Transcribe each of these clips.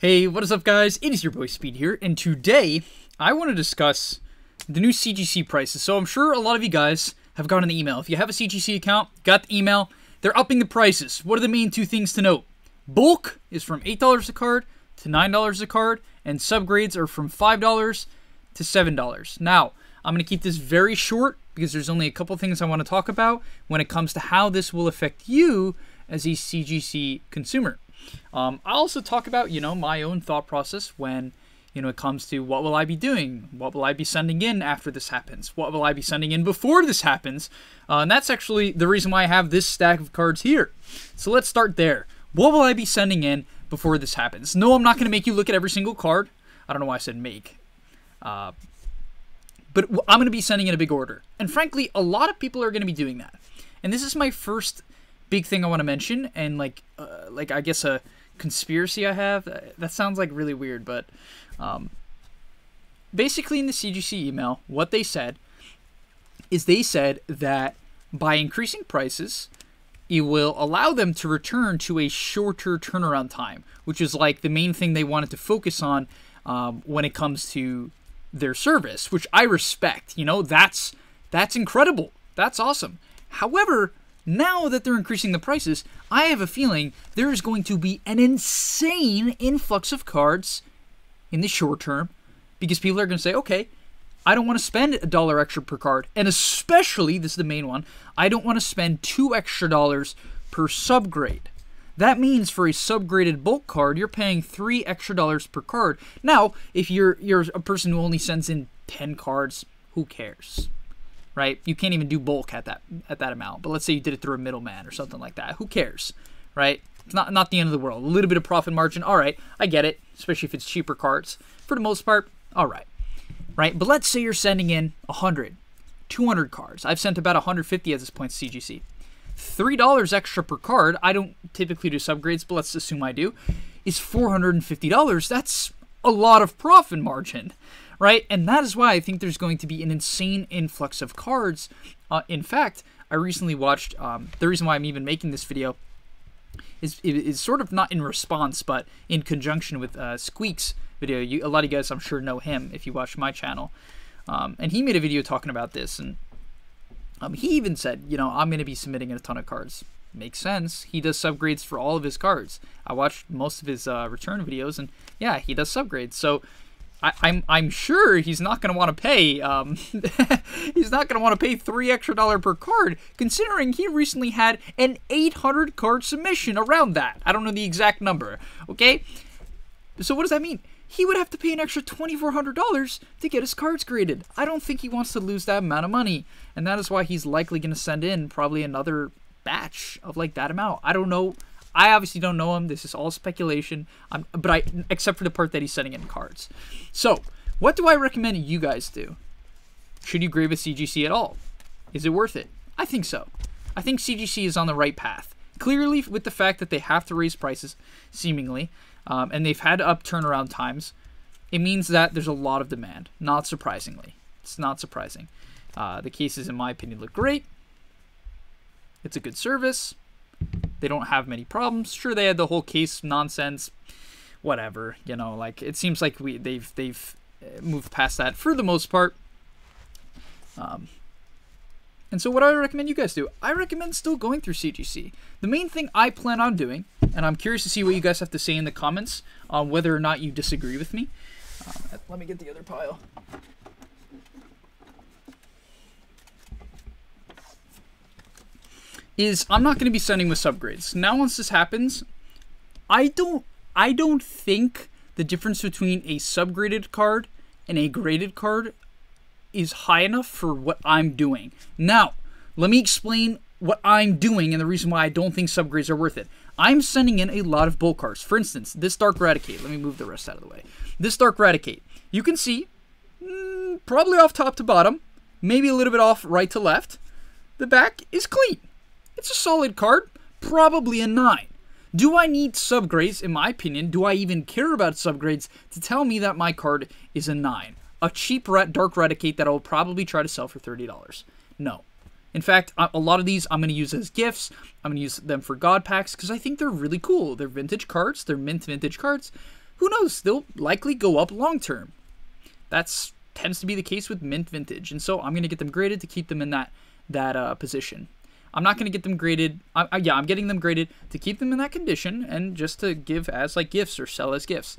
Hey, what is up guys? It is your boy Speed here, and today I want to discuss the new CGC prices. So I'm sure a lot of you guys have gotten an email. If you have a CGC account, got the email, they're upping the prices. What are the main two things to note? Bulk is from $8 a card to $9 a card, and subgrades are from $5 to $7. Now, I'm going to keep this very short because there's only a couple things I want to talk about when it comes to how this will affect you as a CGC consumer. I'll also talk about, my own thought process when, it comes to what will I be doing? What will I be sending in after this happens? What will I be sending in before this happens? And that's actually the reason why I have this stack of cards here. So let's start there. What will I be sending in before this happens? No, I'm not going to make you look at every single card. I don't know why I said make. But I'm going to be sending in a big order. And frankly, a lot of people are going to be doing that. And this is my first big thing I want to mention, and I guess a conspiracy I have. That sounds like really weird, but basically in the CGC email, what they said is they said that by increasing prices, it will allow them to return to a shorter turnaround time, which is like the main thing they wanted to focus on when it comes to their service, which I respect. That's incredible. That's awesome. However, now that they're increasing the prices, I have a feeling there is going to be an insane influx of cards in the short term because people are going to say, okay, I don't want to spend $1 extra per card. And especially, this is the main one, I don't want to spend $2 extra per subgrade. That means for a subgraded bulk card, you're paying $3 extra per card. Now, if you're a person who only sends in 10 cards, who cares? Right? You can't even do bulk at that amount. But let's say you did it through a middleman or something like that. Who cares? Right? It's not the end of the world. A little bit of profit margin. All right. I get it. Especially if it's cheaper cards. For the most part, all right. Right? But let's say you're sending in 100, 200 cards. I've sent about 150 at this point to CGC. $3 extra per card. I don't typically do subgrades, but let's assume I do. Is $450. That's a lot of profit margin. Right? And that is why I think there's going to be an insane influx of cards. In fact, I recently watched, the reason why I'm even making this video is sort of not in response, but in conjunction with Squeak's video. A lot of you guys, I'm sure, know him if you watch my channel. And he made a video talking about this. And he even said, I'm going to be submitting a ton of cards. Makes sense. He does subgrades for all of his cards. I watched most of his return videos, and yeah, he does subgrades. So I'm sure he's not going to want to pay. He's not going to want to pay $3 extra per card, considering he recently had an 800 card submission around that. I don't know the exact number. Okay, so what does that mean? He would have to pay an extra $2,400 to get his cards graded. I don't think he wants to lose that amount of money, and that is why he's likely going to send in probably another batch of like that amount. I don't know. I obviously don't know him. This is all speculation. Except for the part that he's sending in cards. So, what do I recommend you guys do? Should you grade with CGC at all? Is it worth it? I think so. I think CGC is on the right path. Clearly, with the fact that they have to raise prices, seemingly, and they've had to up turnaround times, it means that there's a lot of demand. Not surprisingly. It's not surprising. The cases, in my opinion, look great. It's a good service. They don't have many problems. Sure, they had the whole case nonsense, whatever. It seems like they've moved past that for the most part. And so, what do I recommend you guys do? I recommend still going through CGC. The main thing I plan on doing, and I'm curious to see what you guys have to say in the comments on whether or not you disagree with me. Let me get the other pile. I'm not going to be sending with subgrades. Now, once this happens, I don't think the difference between a subgraded card and a graded card is high enough for what I'm doing. Now, let me explain what I'm doing and the reason why I don't think subgrades are worth it. I'm sending in a lot of bulk cards. For instance, this Dark Raticate. Let me move the rest out of the way. This Dark Raticate. You can see, probably off top to bottom, maybe a little bit off right to left. The back is clean. It's a solid card, probably a 9. Do I need subgrades? In my opinion, do I even care about subgrades to tell me that my card is a 9? A cheap Dark Raticate that I'll probably try to sell for $30. No. In fact, a lot of these I'm going to use as gifts. I'm going to use them for God packs because I think they're really cool. They're vintage cards. They're mint vintage cards. who knows? They'll likely go up long term. That's tends to be the case with mint vintage, and so I'm going to get them graded to keep them in that position. I'm not going to get them graded. I'm getting them graded to keep them in that condition and just to give as like gifts or sell as gifts,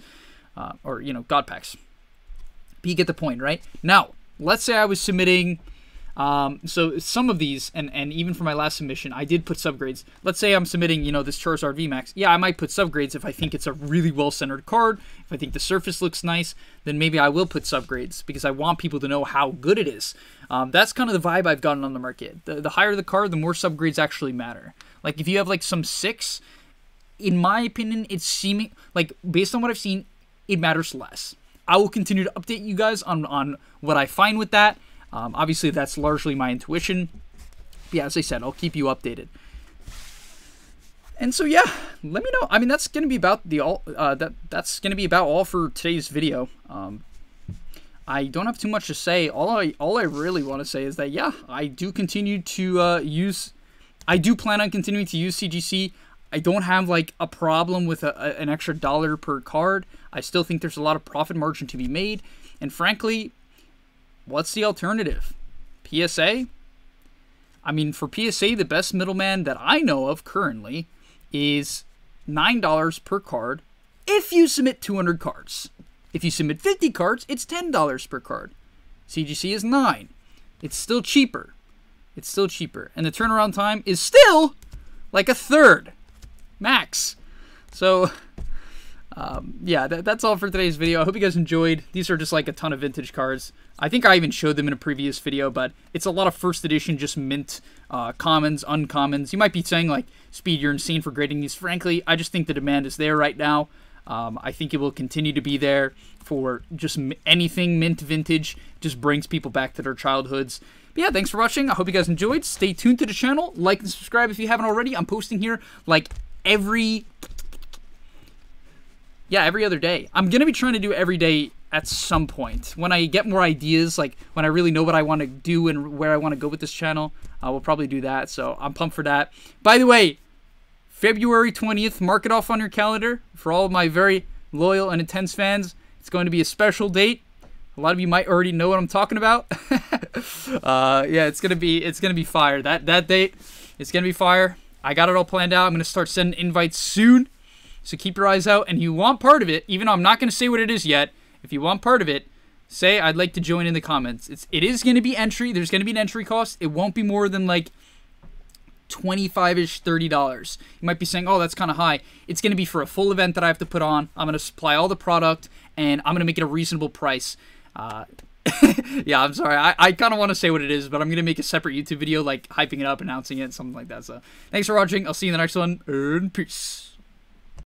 or you know, God packs. But you get the point, right? Now, let's say I was submitting. So some of these, and even for my last submission, I did put subgrades. Let's say I'm submitting, you know, this Charizard VMAX. Yeah, I might put subgrades if I think it's a really well-centered card. If I think the surface looks nice, then maybe I will put subgrades because I want people to know how good it is. That's kind of the vibe I've gotten on the market. The higher the card, the more subgrades actually matter. Like if you have like some 6, in my opinion, it's seeming like based on what I've seen, it matters less. I will continue to update you guys on what I find with that. Obviously, that's largely my intuition. But yeah, as I said, I'll keep you updated. And so yeah, let me know. I mean, that's gonna be about that's gonna be about all for today's video. I don't have too much to say. All I really want to say is that yeah, I do continue to I do plan on continuing to use CGC. I don't have like a problem with an extra $1 per card. I still think there's a lot of profit margin to be made, and frankly, what's the alternative? PSA? I mean, for PSA, the best middleman that I know of currently is $9 per card if you submit 200 cards. If you submit 50 cards, it's $10 per card. CGC is $9. It's still cheaper. It's still cheaper. And the turnaround time is still like a third max. So yeah, that's all for today's video. I hope you guys enjoyed. These are just like a ton of vintage cards. I think I even showed them in a previous video, but it's a lot of first edition, just mint, commons, uncommons. You might be saying like, Speed, you're insane for grading these. Frankly, I just think the demand is there right now. I think it will continue to be there for just anything mint vintage. Just brings people back to their childhoods. But yeah, thanks for watching. I hope you guys enjoyed. Stay tuned to the channel. Like and subscribe if you haven't already. I'm posting here like every other day. I'm going to be trying to do every day at some point. When I get more ideas, like when I really know what I want to do and where I want to go with this channel, I will probably do that. So I'm pumped for that. By the way, February 20th, mark it off on your calendar. For all of my very loyal and intense fans, it's going to be a special date. A lot of you might already know what I'm talking about. Yeah, it's gonna be fire. That date, it's gonna be fire. I got it all planned out. I'm gonna start sending invites soon. So keep your eyes out, and if you want part of it, even though I'm not going to say what it is yet, if you want part of it, say I'd like to join in the comments. It is going to be entry. There's going to be an entry cost. It won't be more than like $25-ish, $30. You might be saying, oh, that's kind of high. It's going to be for a full event that I have to put on. I'm going to supply all the product, and I'm going to make it a reasonable price. Yeah, I'm sorry. I kind of want to say what it is, but I'm going to make a separate YouTube video, like hyping it up, announcing it, something like that. So thanks for watching. I'll see you in the next one, and peace.